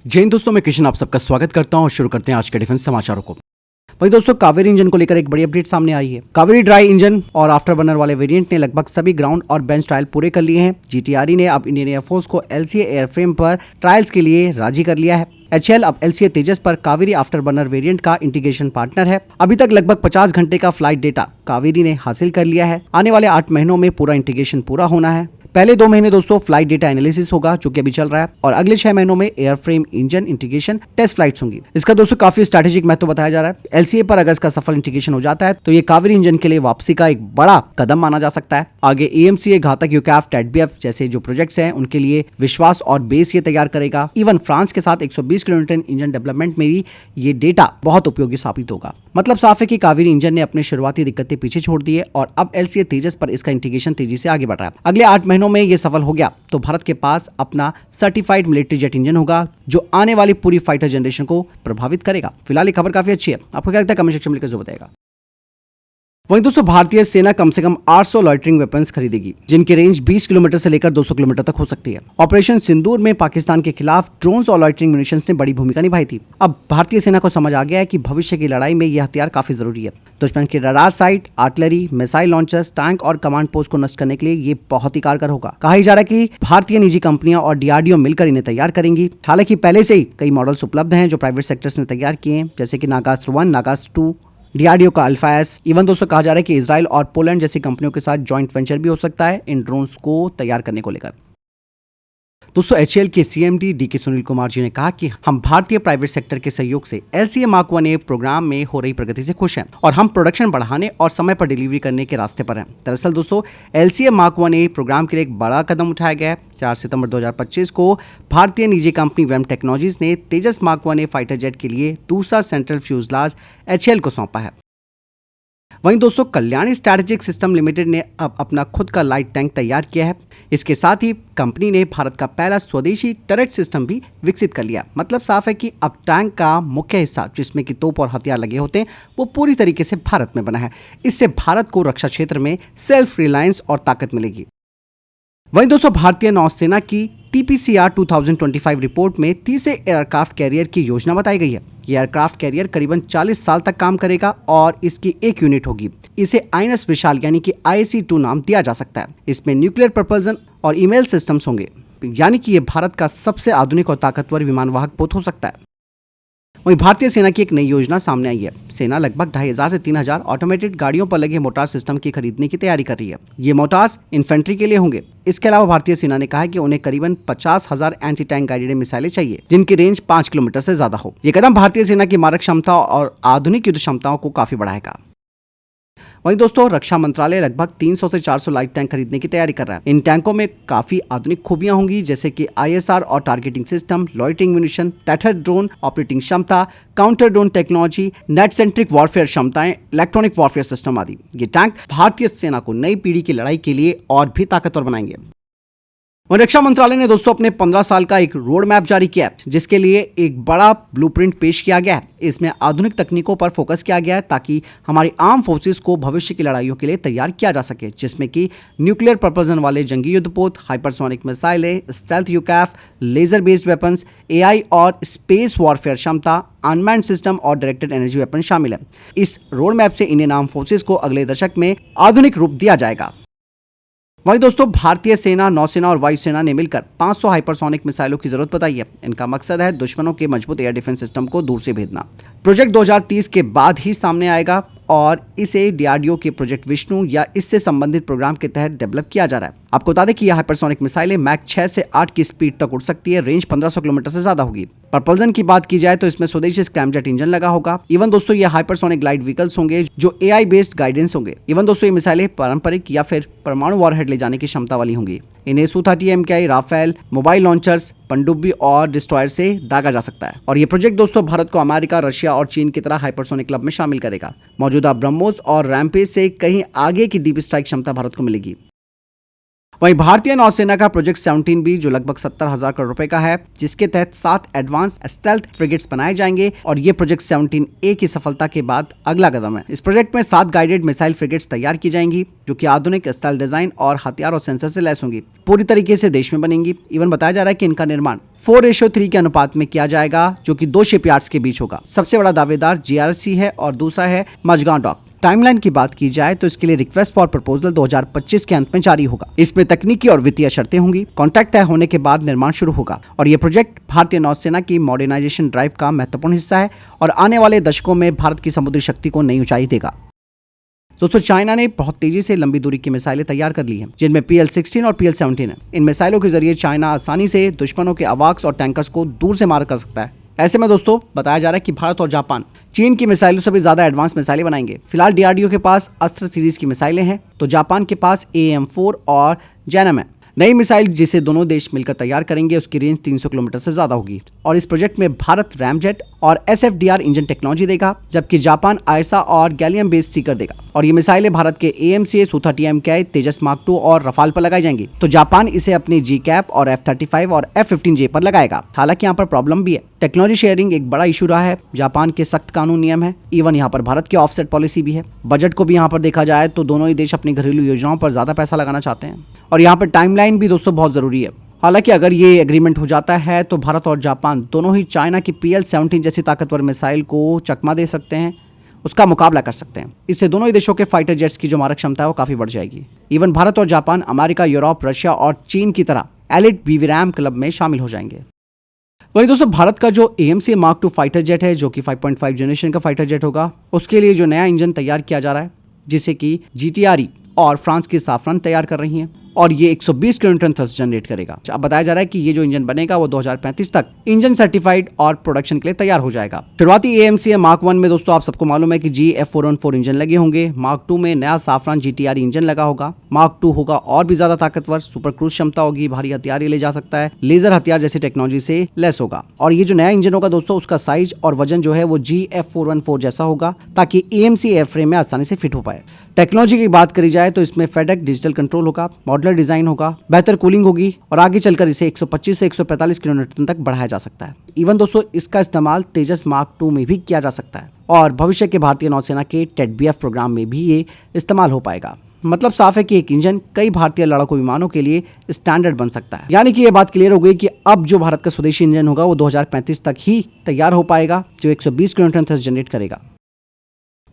जय हिंद दोस्तों, मैं किशन आप सबका स्वागत करता हूं और शुरू करते हैं आज के डिफेंस समाचारों को। वही दोस्तों, कावेरी इंजन को लेकर एक बड़ी अपडेट सामने आई है। कावेरी ड्राई इंजन और आफ्टर बर्नर वाले वेरिएंट ने लगभग सभी ग्राउंड और बेंच ट्रायल पूरे कर लिए हैं। जीटीआरई ने अब इंडियन एयरफोर्स को एलसीए एयरफ्रेम पर ट्रायल्स के लिए राजी कर लिया है। एचएएल अब एलसीए तेजस पर कावेरी आफ्टर बर्नर वेरिएंट का इंटीग्रेशन पार्टनर है। अभी तक लगभग 50 घंटे का फ्लाइट डेटा कावेरी ने हासिल कर लिया है। आने वाले 8 महीनों में पूरा इंटीग्रेशन पूरा होना है। पहले 2 महीने दोस्तों फ्लाइट डेटा एनालिसिस होगा, जो कि अभी चल रहा है, और अगले 6 महीनों में airframe engine integration test flights होंगी। इसका दोस्तों काफी स्ट्रैटेजिक महत्व बताया जा रहा है। एलसीए पर अगर इसका सफल इंटीग्रेशन हो जाता है तो ये कावेरी इंजन के लिए वापसी का एक बड़ा कदम माना जा सकता है। आगे एएमसीए, घातक यूकैफ, टेडबीएफ जैसे जो प्रोजेक्ट्स हैं उनके लिए विश्वास और बेस ये तैयार करेगा। इवन फ्रांस के साथ 120 किलोमीटर इंजन डेवलपमेंट में भी ये डेटा बहुत उपयोगी साबित होगा। मतलब साफ है कि कावेरी इंजन ने अपने शुरुआती दिक्कतें पीछे छोड़ दी है और अब एलसीए तेजस पर इसका इंटीग्रेशन तेजी से आगे बढ़ रहा है। अगले 8 महीनों में ये सफल हो गया तो भारत के पास अपना सर्टिफाइड मिलिट्री जेट इंजन होगा, जो आने वाली पूरी फाइटर जनरेशन को प्रभावित करेगा। फिलहाल ये खबर काफी अच्छी है। आपको क्या लगता है? कमेंट सेक्शन में लिखकर जो बताएगा। वहीं दोस्तों, भारतीय सेना कम से कम 800 लॉइटरिंग वेपन्स खरीदेगी, जिनकी रेंज 20 किलोमीटर से लेकर 200 किलोमीटर तक हो सकती है। ऑपरेशन सिंदूर में पाकिस्तान के खिलाफ ड्रोन्स और लॉइटरिंग म्यूनिशंस ने बड़ी भूमिका निभाई थी। अब भारतीय सेना को समझ आ गया है कि भविष्य की लड़ाई में यह हथियार काफी जरूरी है। दुश्मन के radar site, artillery, missile launchers, tank और कमांड पोस्ट को नष्ट करने के लिए ये बहुत ही कारगर होगा। कहा जा रहा है कि भारतीय निजी कंपनियां और डीआरडीओ मिलकर इन्हें तैयार करेंगी। हालांकि पहले से ही कई मॉडल्स उपलब्ध हैं जो प्राइवेट सेक्टर्स ने तैयार किए हैं, जैसे कि नागास्त्र 1, नागास्त्र 2, डीआरडीओ का अल्फा एस। इवन दोस्तों कहा जा रहा है कि इजराइल और पोलैंड जैसी कंपनियों के साथ जॉइंट वेंचर भी हो सकता है इन ड्रोन्स को तैयार करने को लेकर। दोस्तों, एचएएल के सीएमडी डीके सुनील कुमार जी ने कहा कि हम भारतीय प्राइवेट सेक्टर के सहयोग से एलसीए मार्क 1A प्रोग्राम में हो रही प्रगति से खुश हैं और हम प्रोडक्शन बढ़ाने और समय पर डिलीवरी करने के रास्ते पर हैं। दरअसल दोस्तों, एलसीए मार्क 1A प्रोग्राम के लिए एक बड़ा कदम उठाया गया है। 4 सितंबर 2025 को भारतीय निजी कंपनी वेम टेक्नोलॉजीज ने तेजस मार्क 1A फाइटर जेट के लिए दूसरा सेंट्रल फ्यूजलाज एचएएल को सौंपा है। वहीं दोस्तों, कल्याणी स्ट्रैटेजिक सिस्टम लिमिटेड ने अब अपना खुद का लाइट टैंक तैयार किया है। इसके साथ ही कंपनी ने भारत का पहला स्वदेशी टरेट सिस्टम भी विकसित कर लिया। मतलब साफ है कि अब टैंक का मुख्य हिस्सा, जिसमें कि तोप और हथियार लगे होते हैं, वो पूरी तरीके से भारत में बना है। इससे भारत को रक्षा क्षेत्र में सेल्फ रिलायंस और ताकत मिलेगी। वहीं दोस्तों, भारतीय नौसेना की TPCR 2025 रिपोर्ट में तीसरे एयरक्राफ्ट कैरियर की योजना बताई गई है। यह एयरक्राफ्ट कैरियर करीबन 40 साल तक काम करेगा और इसकी एक यूनिट होगी। इसे INS विशाल यानी कि IC-2 नाम दिया जा सकता है। इसमें न्यूक्लियर प्रपल्सन और ईमेल सिस्टम्स होंगे, यानी कि यह भारत का सबसे आधुनिक और ताकतवर विमानवाहक पोत हो सकता है। वहीं भारतीय सेना की एक नई योजना सामने आई है। सेना लगभग 2500 से 3000 ऑटोमेटेड गाड़ियों पर लगे मोटार सिस्टम की खरीदने की तैयारी कर रही है। ये मोटार्स इन्फेंट्री के लिए होंगे। इसके अलावा भारतीय सेना ने कहा है कि उन्हें करीबन 50,000 एंटी टैंक गाइडेड मिसाइलें चाहिए, जिनकी रेंज 5 किलोमीटर से ज्यादा हो। ये कदम भारतीय सेना की मारक क्षमता और आधुनिक युद्ध क्षमताओं को काफी बढ़ाएगा। वहीं दोस्तों, रक्षा मंत्रालय लगभग 300 से 400 लाइट टैंक खरीदने की तैयारी कर रहा है। इन टैंकों में काफी आधुनिक खूबियां होंगी, जैसे कि ISR और targeting system, loitering munition, tether drone operating क्षमता, counter drone technology, net centric warfare क्षमताएं, इलेक्ट्रॉनिक वॉरफेयर सिस्टम आदि। ये टैंक भारतीय सेना को नई पीढ़ी की लड़ाई के लिए और भी ताकतवर बनाएंगे। और रक्षा मंत्रालय ने दोस्तों अपने 15 साल का एक रोड मैप जारी किया है, जिसके लिए एक बड़ा ब्लूप्रिंट पेश किया गया है। इसमें आधुनिक तकनीकों पर फोकस किया गया है ताकि हमारी आर्म फोर्सेस को भविष्य की लड़ाइयों के लिए तैयार किया जा सके, जिसमें कि न्यूक्लियर प्रपल्सन वाले जंगी युद्धपोत, हाइपरसोनिक मिसाइलें, स्टेल्थ यूकैफ, लेजर बेस्ड वेपन्स, AI और स्पेस वॉरफेयर क्षमता, अनमैन्ड सिस्टम और डायरेक्टेड एनर्जी वेपन शामिल है। इस रोड मैप से इंडियन आर्म फोर्सेस को अगले दशक में आधुनिक रूप दिया जाएगा। वहीं दोस्तों, भारतीय सेना, नौसेना और वायुसेना ने मिलकर 500 हाइपरसोनिक मिसाइलों की जरूरत बताई है। इनका मकसद है दुश्मनों के मजबूत एयर डिफेंस सिस्टम को दूर से भेजना। प्रोजेक्ट 2030 के बाद ही सामने आएगा और इसे डीआरडीओ के प्रोजेक्ट विष्णु या इससे संबंधित प्रोग्राम के तहत डेवलप किया जा रहा है। आपको बता दें कि यह हाइपरसोनिक मिसाइलें मैक 6 से 8 की स्पीड तक उड़ सकती है। रेंज 1500 किलोमीटर से ज्यादा होगी। प्रपल्सन की बात की जाए तो इसमें स्वदेशी स्क्रैमजेट इंजन लगा होगा। इवन दोस्तों, ये हाइपरसोनिक ग्लाइड व्हीकल्स होंगे जो AI बेस्ड गाइडेंस होंगे। इवन दोस्तों, ये मिसाइलें पारंपरिक या फिर परमाणु वॉरहेड ले जाने की क्षमता वाली होंगी। इन्हें Su-30 MKI, Rafale, mobile launchers, पनडुब्बी और डिस्ट्रॉयर से दागा जा सकता है। और ये प्रोजेक्ट दोस्तों भारत को अमेरिका, रशिया और चीन की तरह हाइपरसोनिक क्लब में शामिल करेगा। मौजूदा ब्रह्मोस और रैम्पेज से कहीं आगे की डीप स्ट्राइक क्षमता भारत को मिलेगी। वहीं भारतीय नौसेना का प्रोजेक्ट 17 भी जो लगभग 70,000 करोड़ रुपए का है, जिसके तहत 7 एडवांस स्टेल्थ फ्रिगेट्स बनाए जाएंगे और ये प्रोजेक्ट 17A की सफलता के बाद अगला कदम है। इस प्रोजेक्ट में 7 गाइडेड मिसाइल फ्रिगेट्स तैयार की जाएंगी जो कि आधुनिक स्टाइल डिजाइन और हथियार और सेंसर से लैस होंगी, पूरी तरीके से देश में बनेंगी। इवन बताया जा रहा है कि इनका निर्माण 4:3 के अनुपात में किया जाएगा, जो कि 2 शिपयार्ड्स के बीच होगा। सबसे बड़ा दावेदार GRC है और दूसरा है मजगांव डॉक। टाइमलाइन की बात की जाए तो इसके लिए रिक्वेस्ट फॉर प्रपोजल 2025 के अंत में जारी होगा। इसमें तकनीकी और वित्तीय शर्तें होंगी। कॉन्ट्रैक्ट तय होने के बाद निर्माण शुरू होगा और ये प्रोजेक्ट भारतीय नौसेना की मॉडर्नाइजेशन ड्राइव का महत्वपूर्ण हिस्सा है और आने वाले दशकों में भारत की समुद्री शक्ति को नई ऊंचाई देगा। दोस्तों, चाइना ने बहुत तेजी से लंबी दूरी की मिसाइलें तैयार कर ली हैं, जिनमें PL-16 और PL-17 है। इन मिसाइलों के जरिए चाइना आसानी से दुश्मनों के अवाक्स और टैंकर्स को दूर से मार कर सकता है। ऐसे में दोस्तों बताया जा रहा है कि भारत और जापान चीन की मिसाइलों से भी ज्यादा एडवांस मिसाइलें बनाएंगे। फिलहाल DRDO के पास अस्त्र सीरीज की मिसाइलें हैं, तो जापान के पास AM-4 और JANAM है। नई मिसाइल जिसे दोनों देश मिलकर तैयार करेंगे उसकी रेंज 300 किलोमीटर से ज्यादा होगी और इस प्रोजेक्ट में भारत रैमजेट और SFDR इंजन टेक्नोलॉजी देगा, जबकि जापान आयसा और गैलियम बेस्ड सीकर देगा। और ये मिसाइलें भारत के AMCA, Su-30 MKI, तेजस मार्क 2 और रफाल पर लगाई जाएंगी, तो जापान इसे अपनी GCAP और F-35 और F-15J पर लगाएगा। हालांकि यहाँ पर प्रॉब्लम भी है। टेक्नोलॉजी शेयरिंग एक बड़ा इशू रहा है। जापान के सख्त कानून नियम है। इवन यहाँ पर भारत की ऑफसेट पॉलिसी भी है। बजट को भी यहाँ पर देखा जाए तो दोनों ही देश अपनी घरेलू योजनाओं पर ज्यादा पैसा लगाना चाहते हैं और यहाँ पर टाइमलाइन भी दोस्तों बहुत जरूरी है। हालांकि अगर ये एग्रीमेंट हो जाता है तो भारत और जापान दोनों ही चाइना की PL-17 जैसी ताकतवर मिसाइल को चकमा दे सकते हैं, उसका मुकाबला कर सकते हैं। इससे दोनों ही देशों के फाइटर जेट्स की जो मारक क्षमता है वो काफी बढ़ जाएगी। इवन भारत और जापान अमेरिका, यूरोप, रशिया और चीन की तरह एलिट BVRAM क्लब में शामिल हो जाएंगे। वही दोस्तों, भारत का जो AMC Mark 2 फाइटर जेट है, जो कि 5.5 जनरेशन का फाइटर जेट होगा, उसके लिए जो नया इंजन तैयार किया जा रहा है, जिसे कि GTRE और फ्रांस की साफरान तैयार कर रही हैं और ये 120 किलोन्यूटन थ्रस्ट जनरेट करेगा। अब बताया जा रहा है कि ये जो इंजन बनेगा वो 2035 तक इंजन सर्टिफाइड और प्रोडक्शन के लिए तैयार हो जाएगा। शुरुआती AMC Mark 1 में दोस्तों आप सबको मालूम है कि GF414 इंजन लगे होंगे। Mark 2 में नया साफरान GTRE इंजन लगा होगा। Mark 2 होगा और भी ज्यादा ताकतवर, सुपर क्रूज क्षमता होगी, भारी हथियार ले जा सकता है, लेजर हथियार जैसी टेक्नोलॉजी से लेस होगा। और ये जो नया इंजन होगा दोस्तों, उसका साइज और वजन जो है वो GF414 जैसा होगा, ताकि AMC एयरफ्रेम में आसानी से फिट हो पाए। टेक्नोलॉजी की बात करी जाए तो इसमें FEDEC डिजिटल कंट्रोल होगा, मॉडुलर डिजाइन होगा, बेहतर कूलिंग होगी और आगे चलकर इसे 125 से 145 किलोमीटर तक बढ़ाया जा सकता है। इवन दोस्तों इसका इस्तेमाल तेजस मार्क 2 में भी किया जा सकता है और भविष्य के भारतीय नौसेना के TEDBF प्रोग्राम में भी ये इस्तेमाल हो पाएगा। मतलब साफ है कि एक इंजन कई भारतीय लड़ाकू विमानों के लिए स्टैंडर्ड बन सकता है। यानी कि ये बात क्लियर हो गई कि अब जो भारत का स्वदेशी इंजन होगा वो 2035 तक ही तैयार हो पाएगा, जो 120 किलोमीटर थ्रस्ट जनरेट करेगा।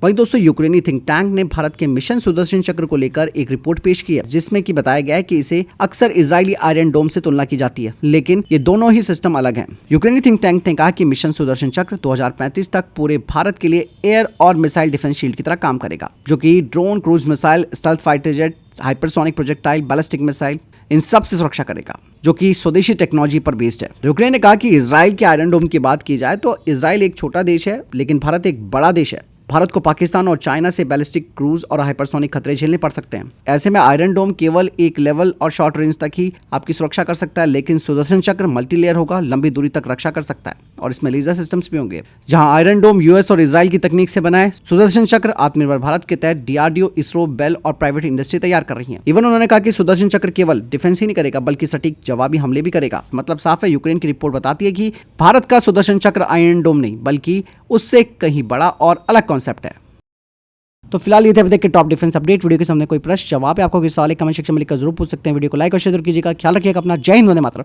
वहीं दोस्तों, यूक्रेनी थिंक टैंक ने भारत के मिशन सुदर्शन चक्र को लेकर एक रिपोर्ट पेश की है, जिसमें कि बताया गया है कि इसे अक्सर इजरायली आयरन डोम से तुलना की जाती है, लेकिन ये दोनों ही सिस्टम अलग हैं। यूक्रेनी थिंक टैंक ने कहा कि मिशन सुदर्शन चक्र 2035 तक पूरे भारत के लिए एयर और मिसाइल डिफेंस शील्ड की तरह काम करेगा, जो कि drone, cruise missile, stealth fighter jet, hypersonic projectile, ballistic missile, इन सब से सुरक्षा करेगा, जो कि स्वदेशी टेक्नोलॉजी पर बेस्ड है। यूक्रेन ने कहा कि इजराइल के आयरन डोम की बात की जाए तो इजराइल एक छोटा देश है, लेकिन भारत एक बड़ा देश है। भारत को पाकिस्तान और चाइना से बैलिस्टिक, क्रूज और हाइपरसोनिक खतरे झेलने पड़ सकते हैं। ऐसे में आयरन डोम केवल एक लेवल और शॉर्ट रेंज तक ही आपकी सुरक्षा कर सकता है, लेकिन सुदर्शन चक्र मल्टी लेयर होगा, लंबी दूरी तक रक्षा कर सकता है और इसमें लेजर सिस्टम्स भी होंगे। जहां आयरन डोम US और इजराइल की तकनीक से बना है, सुदर्शन चक्र आत्मनिर्भर भारत के तहत DRDO, इसरो, बेल और प्राइवेट इंडस्ट्री तैयार कर रही है। इवन उन्होंने कहा कि सुदर्शन चक्र केवल डिफेंस ही नहीं करेगा, बल्कि सटीक जवाबी हमले भी करेगा। मतलब साफ है, यूक्रेन की रिपोर्ट बताती है कि भारत का सुदर्शन चक्र आयरन डोम नहीं, बल्कि उससे कहीं बड़ा और अलग कॉन्सेप्ट है। तो फिलहाल ये थे अभी तक के टॉप डिफेंस अपडेट। वीडियो के सामने कोई प्रश्न, जवाब है आपको, किसी सवाल कमेंट सेक्शन में लिखकर जरूर पूछ सकते हैं। वीडियो को लाइक और शेयर कीजिएगा। ख्याल रखिएगा अपना। जय हिंद, वंदे मातरम।